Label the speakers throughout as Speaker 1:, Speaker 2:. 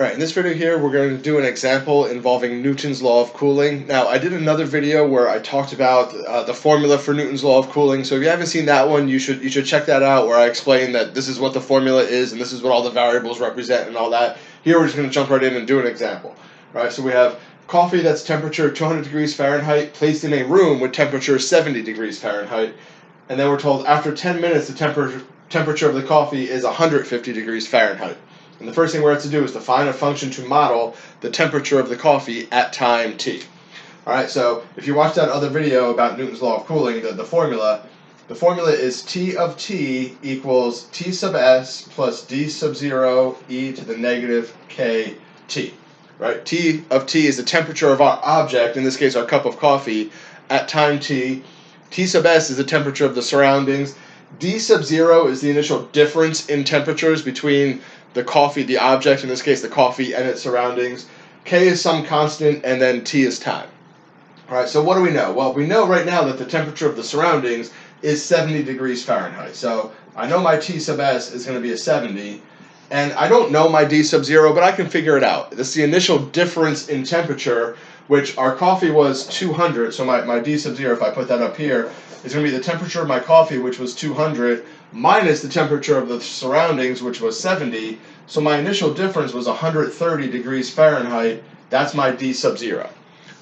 Speaker 1: Alright, in this video here, we're going to do an example involving Newton's law of cooling. Now, I did another video where I talked about the formula for Newton's law of cooling, so if you haven't seen that one, you should check that out, where I explain that this is what the formula is, and this is what all the variables represent and all that. Here, we're just going to jump right in and do an example. Alright, so we have coffee that's temperature 200 degrees Fahrenheit placed in a room with temperature 70 degrees Fahrenheit, and then we're told after 10 minutes the temperature of the coffee is 150 degrees Fahrenheit. And the first thing we're going to do is define a function to model the temperature of the coffee at time t. Alright, so if you watch that other video about Newton's law of cooling, the formula is T of t equals T sub s plus D sub 0 e to the negative k t. Right? T of t is the temperature of our object, in this case our cup of coffee, at time t. T sub s is the temperature of the surroundings. D sub 0 is the initial difference in temperatures between the coffee, the object, in this case the coffee, and its surroundings. K is some constant, and then T is time. Alright, so what do we know? Well, we know right now that the temperature of the surroundings is 70 degrees Fahrenheit. So I know my T sub s is going to be a 70, and I don't know my D sub 0, but I can figure it out. This is the initial difference in temperature, which our coffee was 200, so my D sub 0, if I put that up here, is going to be the temperature of my coffee, which was 200, minus the temperature of the surroundings, which was 70. So my initial difference was 130 degrees Fahrenheit. That's my D sub 0.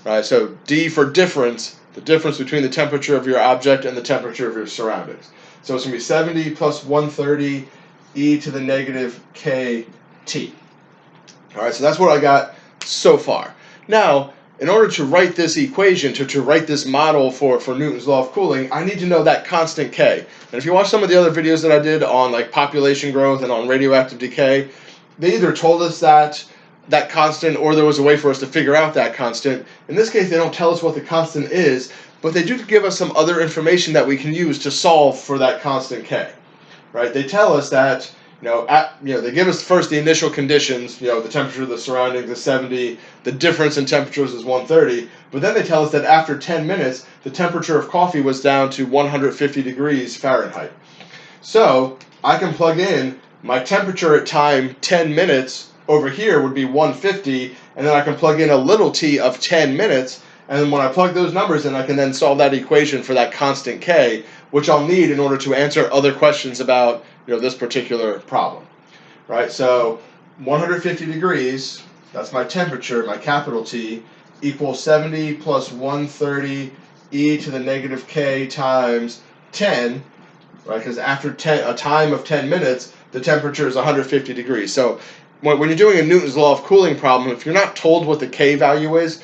Speaker 1: Right, so D for difference, the difference between the temperature of your object and the temperature of your surroundings. So it's going to be 70 plus 130 e to the negative kt. Alright, so that's what I got so far. Now, in order to write this equation, to write this model for Newton's law of cooling, I need to know that constant K. And if you watch some of the other videos that I did on like population growth and on radioactive decay, they either told us that constant, or there was a way for us to figure out that constant. In this case, they don't tell us what the constant is, but they do give us some other information that we can use to solve for that constant K. Right? They tell us that they give us first the initial conditions, the temperature of the surroundings is 70, the difference in temperatures is 130, but then they tell us that after 10 minutes, the temperature of coffee was down to 150 degrees Fahrenheit. So, I can plug in my temperature at time 10 minutes over here would be 150, and then I can plug in a little t of 10 minutes, and then when I plug those numbers in, I can then solve that equation for that constant K, which I'll need in order to answer other questions about this particular problem. Right, so 150 degrees, that's my temperature, my capital T, equals 70 plus 130 e to the negative k times 10, right, because after a time of 10 minutes, the temperature is 150 degrees. So when you're doing a Newton's law of cooling problem, if you're not told what the K value is,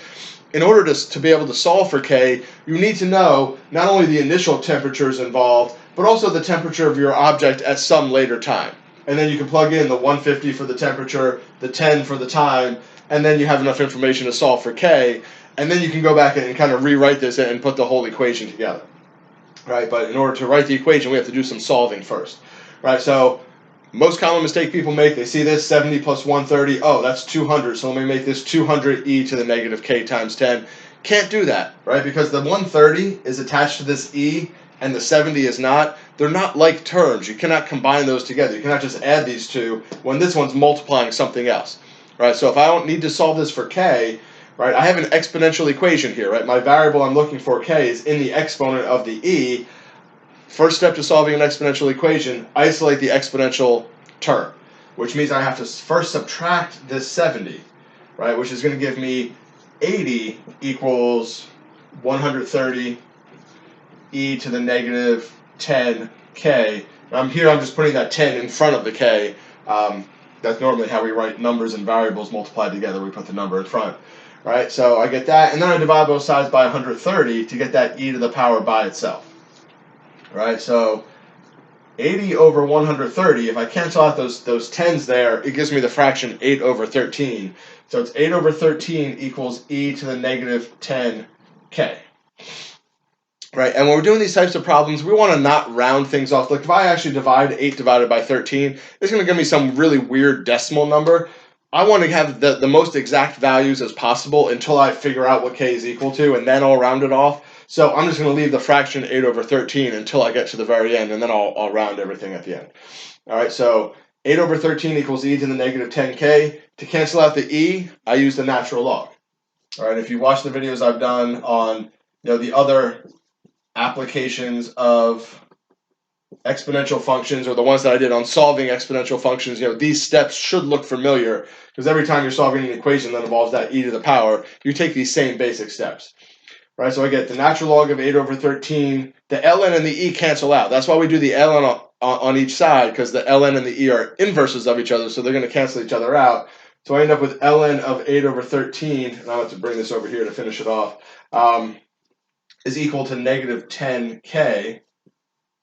Speaker 1: in order to be able to solve for K, you need to know not only the initial temperatures involved, but also the temperature of your object at some later time. And then you can plug in the 150 for the temperature, the 10 for the time, and then you have enough information to solve for K, and then you can go back and kind of rewrite this and put the whole equation together. Right? But in order to write the equation, we have to do some solving first. Right? So most common mistake people make, they see this 70 plus 130, oh, that's 200, so let me make this 200 e to the negative k times 10. Can't do that, right? Because the 130 is attached to this e, and the 70 is not. They're not like terms. You cannot combine those together. You cannot just add these two when this one's multiplying something else. Right? So if I don't need to solve this for k, right, I have an exponential equation here, right? My variable I'm looking for, k, is in the exponent of the e. First step to solving an exponential equation, isolate the exponential term, which means I have to first subtract this 70, right, which is going to give me 80 equals 130 e to the negative 10k. I'm just putting that 10 in front of the k. That's normally how we write numbers and variables multiplied together. We put the number in front. Right, so I get that, and then I divide both sides by 130 to get that e to the power by itself. Right, so 80 over 130, if I cancel out those 10s there, it gives me the fraction 8 over 13. So it's 8 over 13 equals e to the negative 10k. Right, and when we're doing these types of problems, we want to not round things off. Like if I actually divide 8 divided by 13, it's going to give me some really weird decimal number. I want to have the most exact values as possible until I figure out what k is equal to, and then I'll round it off. So I'm just going to leave the fraction 8 over 13 until I get to the very end, and then I'll round everything at the end. All right, so 8 over 13 equals e to the negative 10k. To cancel out the e, I use the natural log. All right, if you watch the videos I've done on the other applications of exponential functions, or the ones that I did on solving exponential functions, these steps should look familiar, because every time you're solving an equation that involves that e to the power, you take these same basic steps. Right, so I get the natural log of 8 over 13. The ln and the e cancel out. That's why we do the ln on each side, because the ln and the e are inverses of each other, so they're going to cancel each other out. So I end up with ln of 8 over 13, and I'll have to bring this over here to finish it off, is equal to negative 10k.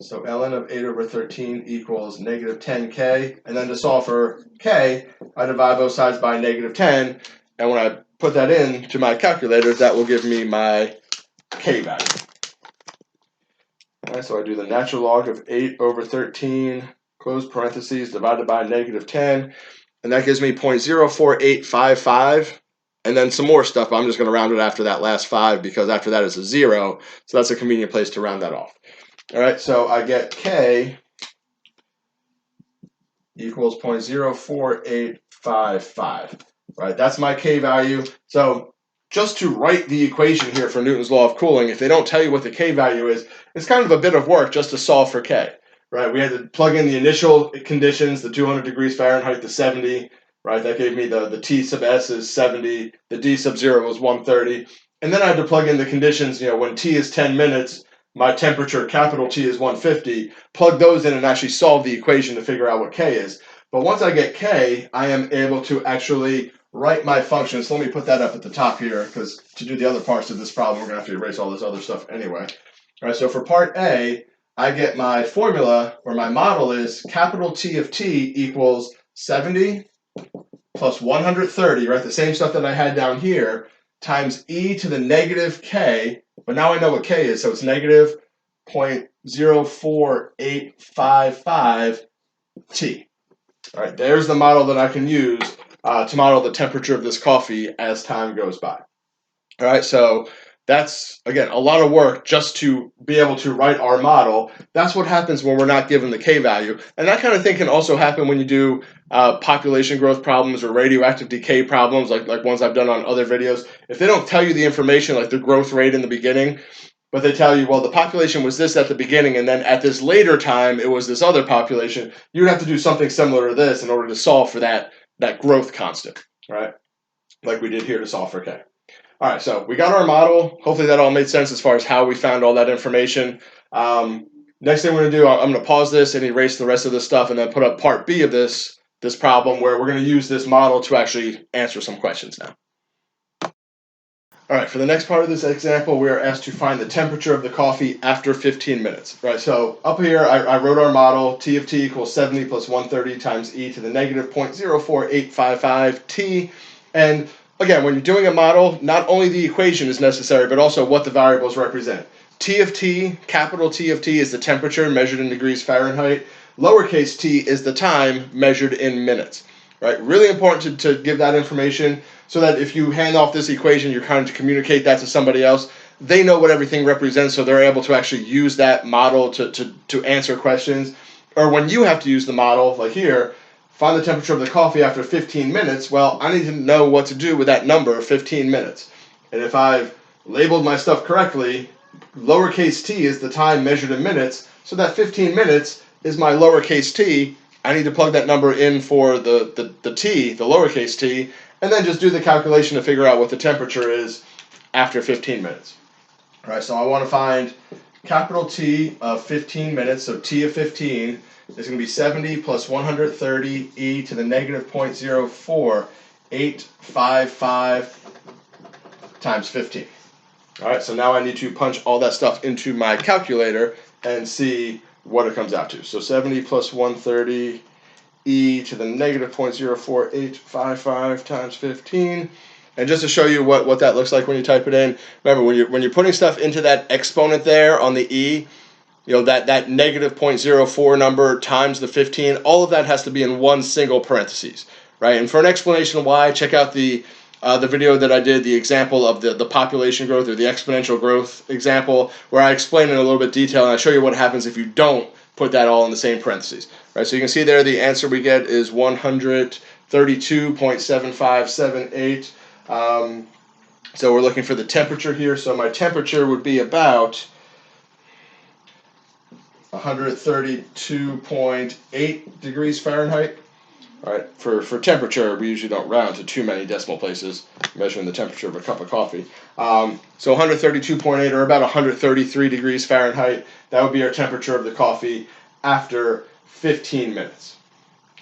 Speaker 1: So ln of 8 over 13 equals negative 10k. And then to solve for k, I divide both sides by negative 10. And when I put that into my calculator, that will give me my k value. All right, so I do the natural log of 8 over 13, close parentheses, divided by negative 10. And that gives me 0.04855. And then some more stuff. I'm just going to round it after that last 5, because after that is a 0. So that's a convenient place to round that off. All right, so I get k equals 0.04855. Right, that's my k value. So just to write the equation here for Newton's law of cooling, if they don't tell you what the k value is, it's kind of a bit of work just to solve for k. Right, we had to plug in the initial conditions, the 200 degrees Fahrenheit to 70. Right, that gave me the T sub s is 70, the D sub 0 was 130. And then I had to plug in the conditions, when T is 10 minutes, my temperature, capital T, is 150, plug those in and actually solve the equation to figure out what k is. But once I get k, I am able to actually write my function. So let me put that up at the top here, because to do the other parts of this problem, we're going to have to erase all this other stuff anyway. All right, so for part A, I get my formula, or my model is capital T of t equals 70 plus 130, right, the same stuff that I had down here, times e to the negative k, but now I know what k is, so it's negative 0.04855 t. All right, there's the model that I can use to model the temperature of this coffee as time goes by. All right, so that's, again, a lot of work just to be able to write our model. That's what happens when we're not given the k value. And that kind of thing can also happen when you do population growth problems or radioactive decay problems, like ones I've done on other videos. If they don't tell you the information, like the growth rate in the beginning, but they tell you, well, the population was this at the beginning, and then at this later time, it was this other population, you would have to do something similar to this in order to solve for that growth constant, right? Like we did here to solve for k. All right, so we got our model. Hopefully that all made sense as far as how we found all that information. Next thing we're going to do, I'm going to pause this and erase the rest of this stuff, and then put up part B of this problem, where we're going to use this model to actually answer some questions now. All right, for the next part of this example, we are asked to find the temperature of the coffee after 15 minutes. Right, so up here, I wrote our model. T of t equals 70 plus 130 times e to the negative 0.04855 t. And again, when you're doing a model, not only the equation is necessary, but also what the variables represent. T of t, capital T of t, is the temperature measured in degrees Fahrenheit. Lowercase t is the time measured in minutes. Right, really important to give that information, so that if you hand off this equation, you're trying to communicate that to somebody else, they know what everything represents, so they're able to actually use that model to answer questions. Or when you have to use the model, like here, find the temperature of the coffee after 15 minutes, well, I need to know what to do with that number, 15 minutes. And if I've labeled my stuff correctly, lowercase t is the time measured in minutes, so that 15 minutes is my lowercase t. I need to plug that number in for the t, the lowercase t, and then just do the calculation to figure out what the temperature is after 15 minutes. All right, so I want to find capital T of 15 minutes, so t of 15 is going to be 70 plus 130 e to the negative 0.04855 times 15. All right, so now I need to punch all that stuff into my calculator and see what it comes out to. So 70 plus 130 e to the negative 0.04855 times 15. And just to show you what that looks like when you type it in, remember when you're putting stuff into that exponent there on the e, that negative 0.04 number times the 15, all of that has to be in one single parentheses, right? And for an explanation why, check out the video that I did, the example of the population growth, or the exponential growth example, where I explain in a little bit detail, and I show you what happens if you don't put that all in the same parentheses. Right, so you can see there the answer we get is 132.7578. So we're looking for the temperature here. So my temperature would be about 132.8 degrees Fahrenheit. All right, for temperature, we usually don't round to too many decimal places, measuring the temperature of a cup of coffee. So 132.8 or about 133 degrees Fahrenheit, that would be our temperature of the coffee after 15 minutes.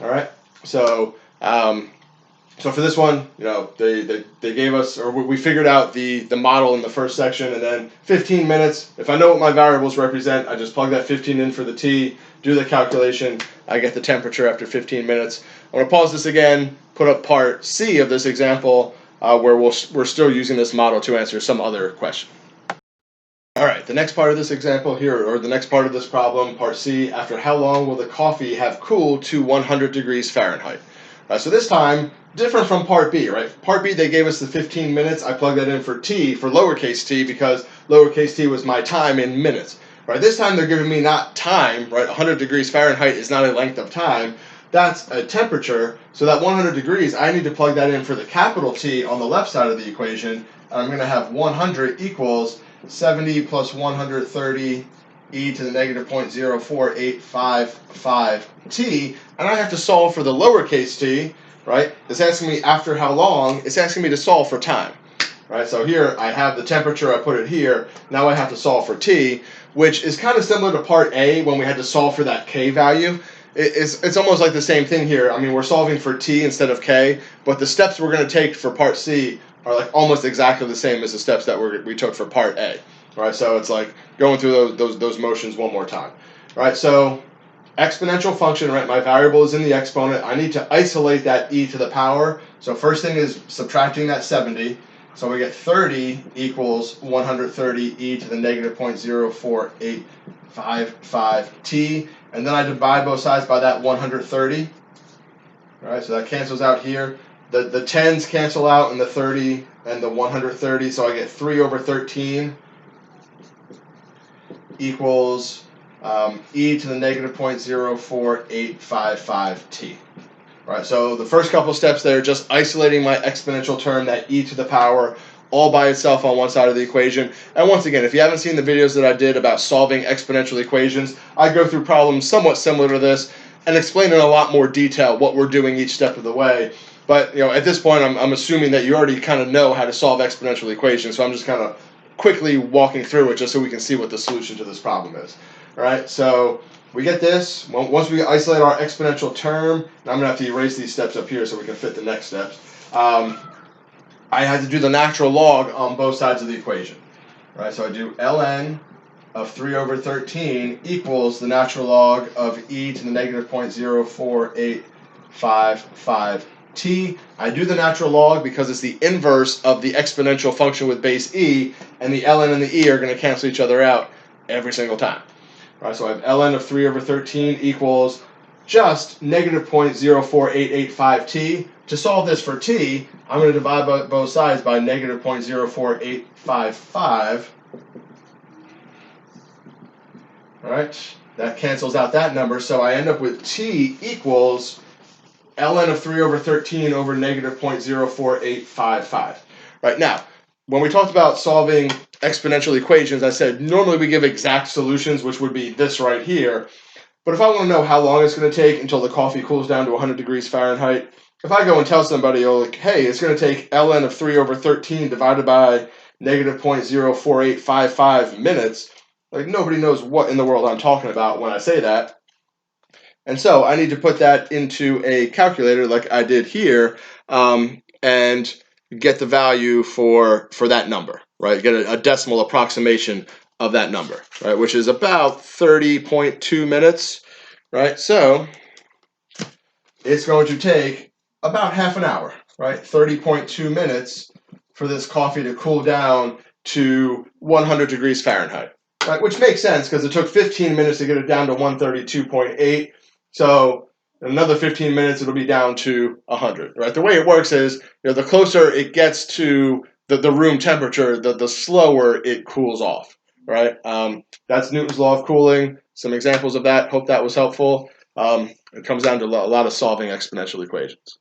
Speaker 1: All right, so so for this one, they gave us, or we figured out the model in the first section, and then 15 minutes. If I know what my variables represent, I just plug that 15 in for the t, do the calculation, I get the temperature after 15 minutes. I'm going to pause this again, put up part C of this example, where we're still using this model to answer some other question. All right, the next part of this example here, or the next part of this problem, part C, after how long will the coffee have cooled to 100 degrees Fahrenheit? So this time, different from part B, right? Part B, they gave us the 15 minutes. I plugged that in for t, for lowercase t, because lowercase t was my time in minutes. Right? This time they're giving me not time, right? 100 degrees Fahrenheit is not a length of time. That's a temperature. So that 100 degrees, I need to plug that in for the capital T on the left side of the equation. And I'm going to have 100 equals 70 plus 130 e to the negative 0.04855 t, and I have to solve for the lowercase t, right? It's asking me after how long. It's asking me to solve for time, right? So here I have the temperature, I put it here. Now I have to solve for t, which is kind of similar to part A when we had to solve for that k value. It's almost like the same thing here. I mean, we're solving for t instead of k, but the steps we're going to take for part C are like almost exactly the same as the steps that we took for part A. Right, so it's like going through those motions one more time. Right, so exponential function, right, my variable is in the exponent. I need to isolate that e to the power. So first thing is subtracting that 70. So we get 30 equals 130 e to the negative 0.04855 t. And then I divide both sides by that 130. All right, so that cancels out here. The 10s cancel out and the 30 and the 130. So I get 3 over 13 equals e to the negative 0.04855 t. Right, so the first couple steps there, just isolating my exponential term, that e to the power, all by itself on one side of the equation. And once again, if you haven't seen the videos that I did about solving exponential equations, I go through problems somewhat similar to this and explain in a lot more detail what we're doing each step of the way. But at this point, I'm assuming that you already kind of know how to solve exponential equations, so I'm just kind of quickly walking through it just so we can see what the solution to this problem is. All right, so we get this. Once we isolate our exponential term, and I'm going to have to erase these steps up here so we can fit the next steps. I had to do the natural log on both sides of the equation. All right, so I do ln of 3 over 13 equals the natural log of e to the negative 0.04855 t. I do the natural log because it's the inverse of the exponential function with base e, and the ln and the e are going to cancel each other out every single time. All right, so I have ln of 3 over 13 equals just negative 0.04885 t. To solve this for t, I'm going to divide both sides by negative 0.04855. All right, that cancels out that number, so I end up with t equals ln of 3 over 13 over negative 0.04855. Right, now, when we talked about solving exponential equations, I said normally we give exact solutions, which would be this right here. But if I want to know how long it's going to take until the coffee cools down to 100 degrees Fahrenheit, if I go and tell somebody, like, hey, it's going to take ln of 3 over 13 divided by negative 0.04855 minutes, like nobody knows what in the world I'm talking about when I say that. And so I need to put that into a calculator like I did here, and get the value for that number, right? Get a decimal approximation of that number, right? Which is about 30.2 minutes, right? So it's going to take about half an hour, right? 30.2 minutes for this coffee to cool down to 100 degrees Fahrenheit, right? Which makes sense because it took 15 minutes to get it down to 132.8. So in another 15 minutes, it'll be down to 100, right? The way it works is, the closer it gets to the room temperature, the slower it cools off, right? That's Newton's law of cooling. some examples of that. Hope that was helpful. It comes down to a lot of solving exponential equations.